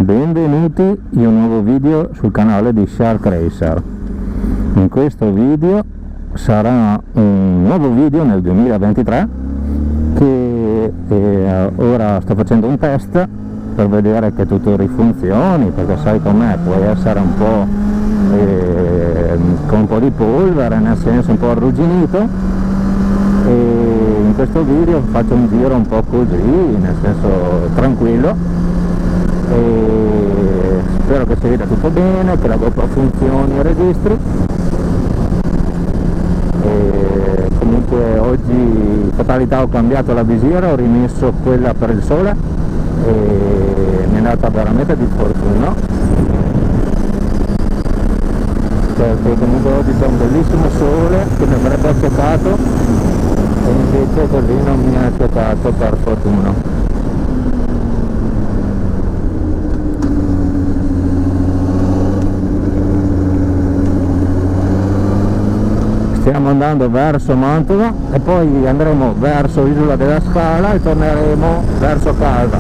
Benvenuti in un nuovo video sul canale di Shark Racer. In questo video sarà un nuovo video nel 2023 che ora sto facendo un test per vedere che tutto rifunzioni, perché sai com'è, può essere un po' con un po' di polvere, nel senso un po' arrugginito, e in questo video faccio un giro un po' così, nel senso tranquillo, e spero che si veda tutto bene, che la GoPro funzioni e registri. E comunque oggi fatalità, ho cambiato la visiera, ho rimesso quella per il sole e mi è andata veramente di fortuna, perché comunque oggi c'è un bellissimo sole che mi avrebbe accecato e invece così non mi ha accecato, per fortuna. Stiamo andando verso Mantova e poi andremo verso Isola della Scala e torneremo verso casa,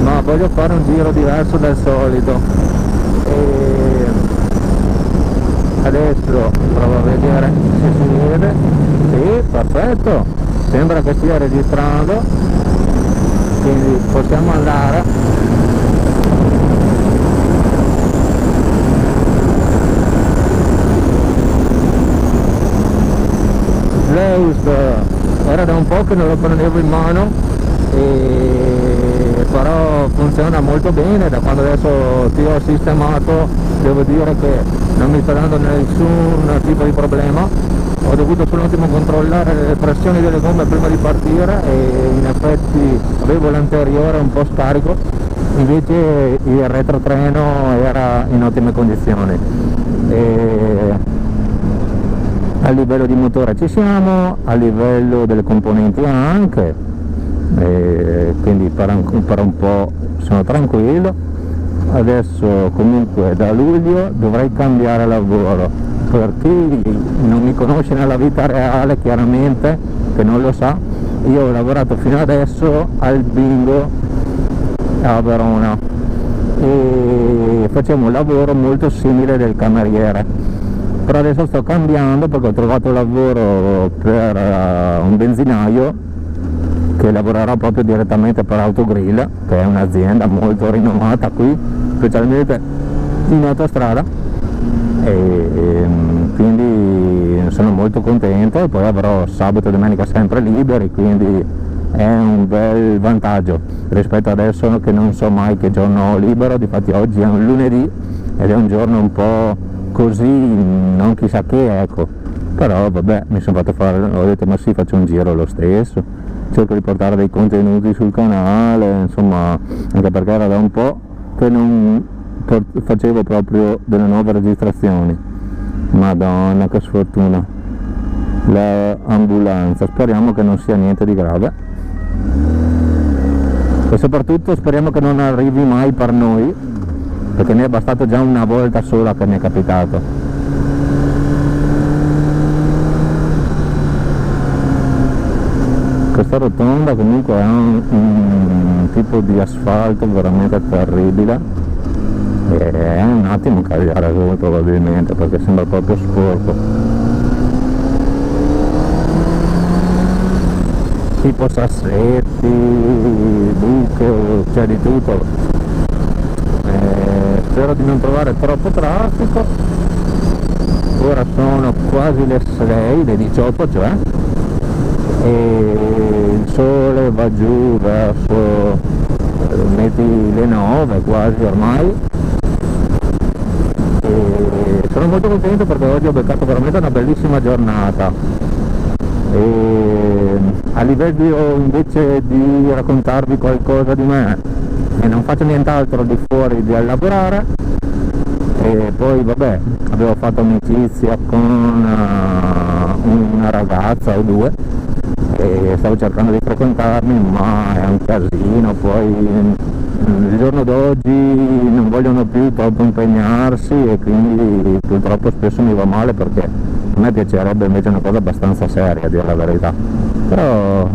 ma voglio fare un giro diverso dal solito e adesso provo a vedere se si vede. Sì, perfetto, sembra che stia registrando, quindi possiamo andare. Era da un po' che non lo prendevo in mano, però funziona molto bene. Da quando adesso ti ho sistemato devo dire che non mi sta dando nessun tipo di problema. Ho dovuto solo un attimo controllare le pressioni delle gomme prima di partire e in effetti avevo l'anteriore un po' scarico, invece il retrotreno era in ottime condizioni. A livello di motore ci siamo, a livello delle componenti anche, quindi per un po' sono tranquillo. Adesso comunque da luglio dovrei cambiare lavoro. Per chi non mi conosce nella vita reale, chiaramente, che non lo sa, io ho lavorato fino adesso al bingo a Verona e facevo un lavoro molto simile del cameriere. Però adesso sto cambiando perché ho trovato lavoro per un benzinaio che lavorerà proprio direttamente per Autogrill, che è un'azienda molto rinomata qui, specialmente in autostrada, e quindi sono molto contento. E poi avrò sabato e domenica sempre liberi, quindi è un bel vantaggio rispetto adesso che non so mai che giorno ho libero. Difatti oggi è un lunedì ed è un giorno un po' così, non chissà che, ecco, però vabbè, mi sono fatto fare, ho detto ma sì, faccio un giro lo stesso, cerco di portare dei contenuti sul canale, insomma, anche perché era da un po' che non facevo proprio delle nuove registrazioni. Madonna, che sfortuna, l'ambulanza, speriamo che non sia niente di grave e soprattutto speriamo che non arrivi mai per noi, perché mi è bastato già una volta sola che mi è capitato. Questa rotonda comunque ha un tipo di asfalto veramente terribile e è un attimo cambiare probabilmente, perché sembra proprio sporco, tipo sassetti, buche, c'è di tutto. Spero di non trovare troppo traffico. Ora sono quasi le 6, le 18 cioè, e il sole va giù verso metti le 9 quasi ormai, e sono molto contento perché oggi ho beccato veramente una bellissima giornata. E a livello invece di raccontarvi qualcosa di me, e non faccio nient'altro di fuori di lavorare, e poi vabbè, avevo fatto amicizia con una ragazza o due e stavo cercando di frequentarmi, ma è un casino. Poi il giorno d'oggi non vogliono più troppo impegnarsi e quindi purtroppo spesso mi va male, perché a me piacerebbe invece una cosa abbastanza seria, a dire la verità, però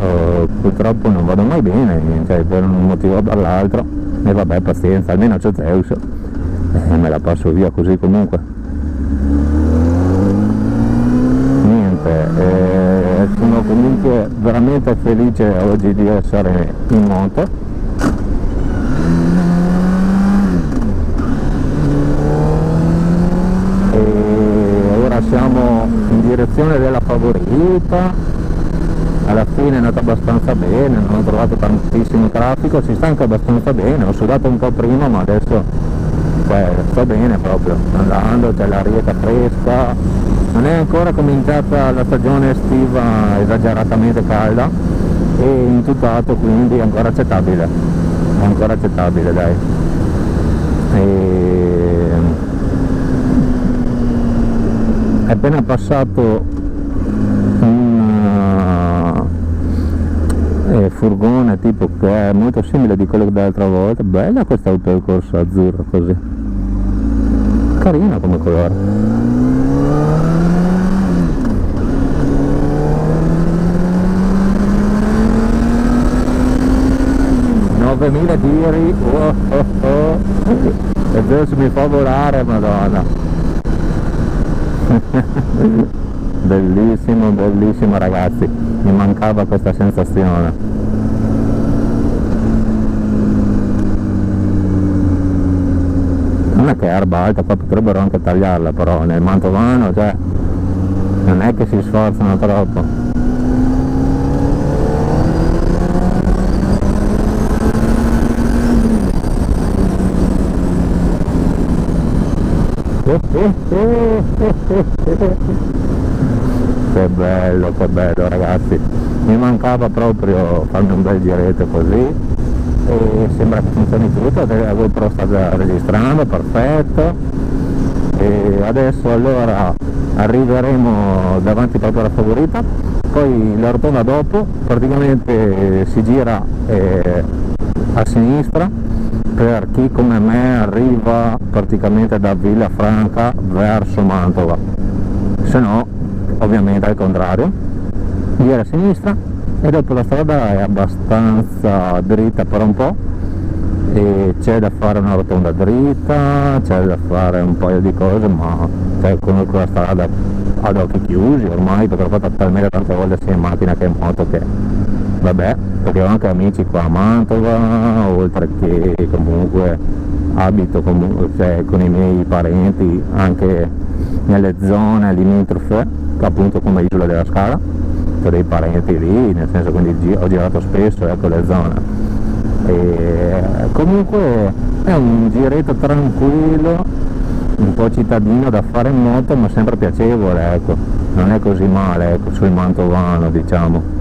purtroppo non vado mai bene, cioè, per un motivo o per l'altro. e vabbè, pazienza, almeno c'è Zeus e me la passo via così comunque. Niente, sono comunque veramente felice oggi di essere in moto. Siamo in direzione della Favorita, alla fine è andata abbastanza bene, non ho trovato tantissimo traffico, si sta anche abbastanza bene, ho sudato un po' prima ma adesso sto bene proprio, andando, c'è l'arietta fresca, non è ancora cominciata la stagione estiva esageratamente calda e intuttato, quindi è ancora accettabile dai. È appena passato un furgone tipo che è molto simile di quello dell'altra volta. Bella questa auto del corso azzurra così, carina come colore. $9.000 tiri, e adesso mi fa volare, madonna. Bellissimo, bellissimo ragazzi, mi mancava questa sensazione. Non è che è erba alta, qua potrebbero anche tagliarla, però nel Mantovano, cioè, non è che si sforzano troppo. Che bello ragazzi, mi mancava proprio farmi un bel giretto così e sembra che funzioni tutto, la GoPro sta registrando, perfetto. E adesso allora arriveremo davanti proprio alla Favorita, poi la rotonda dopo praticamente si gira a sinistra per chi come me arriva praticamente da Villafranca verso Mantova, se no ovviamente al contrario, gira a sinistra e dopo la strada è abbastanza dritta per un po' e c'è da fare una rotonda dritta, c'è da fare un paio di cose, ma conosco la strada ad occhi chiusi ormai perché l'ho fatta talmente tante volte sia in macchina che in moto che vabbè, perché ho anche amici qua a Mantova, oltre che comunque abito cioè, con i miei parenti anche nelle zone limitrofe, appunto come Isola della Scala, ho dei parenti lì, nel senso, quindi ho girato spesso, ecco, le zone. E comunque è un giretto tranquillo, un po' cittadino da fare in moto, ma sempre piacevole, ecco, non è così male, ecco, sul Mantovano, diciamo.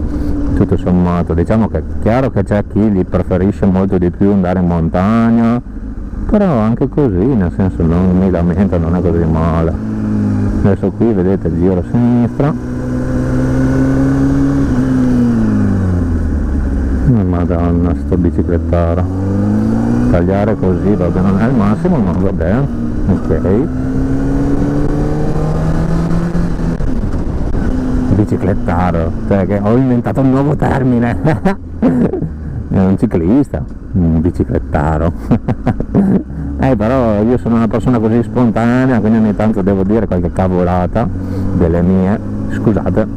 Tutto sommato, diciamo che è chiaro che c'è chi li preferisce molto di più andare in montagna, però anche così, nel senso, non mi lamento, non è così male. Adesso qui vedete il giro a sinistra, madonna sto biciclettaro, tagliare così vabbè non è il massimo, ma va bene, ok. Biciclettaro, cioè che ho inventato un nuovo termine. È un ciclista, un biciclettaro. Però io sono una persona così spontanea, quindi ogni tanto devo dire qualche cavolata delle mie, scusate.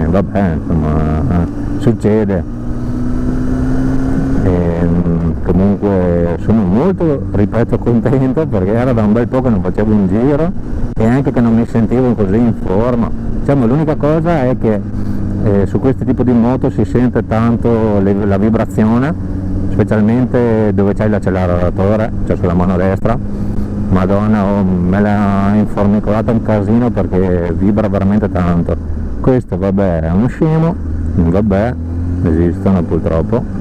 Vabbè, insomma, succede. Comunque sono molto, ripeto, contento perché era da un bel po' che non facevo un giro e anche che non mi sentivo così in forma. Diciamo, l'unica cosa è che su questo tipo di moto si sente tanto la vibrazione, specialmente dove c'è l'acceleratore, cioè sulla mano destra. Madonna, me l'ha informicolata un casino perché vibra veramente tanto. Questo vabbè è uno scemo, vabbè, esistono purtroppo.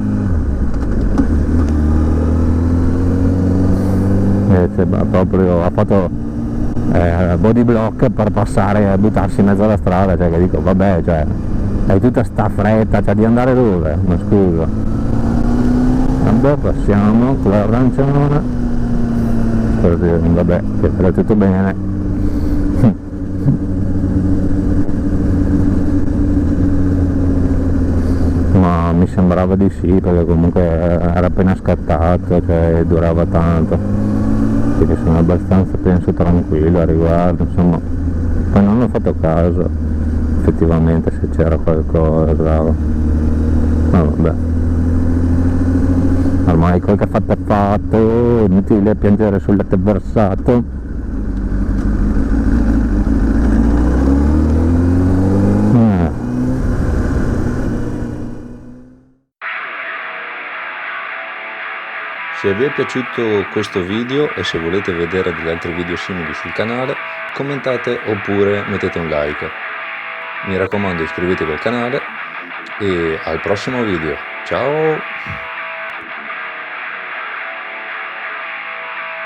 Proprio ha fatto body block per passare, buttarsi in mezzo alla strada, cioè che dico vabbè, cioè hai tutta sta fretta, cioè di andare dove? Ma scusa. Vabbè, passiamo con l'arancione, così, vabbè, che era tutto bene. mi sembrava di sì, perché comunque era appena scattato, cioè durava tanto, quindi sono abbastanza, penso, tranquillo a riguardo, insomma. Poi non ho fatto caso effettivamente se c'era qualcosa, ma vabbè, ormai quel che fatto è fatto, inutile piangere sul letto versato. Se vi è piaciuto questo video e se volete vedere degli altri video simili sul canale, commentate oppure mettete un like. Mi raccomando, iscrivetevi al canale e al prossimo video. Ciao!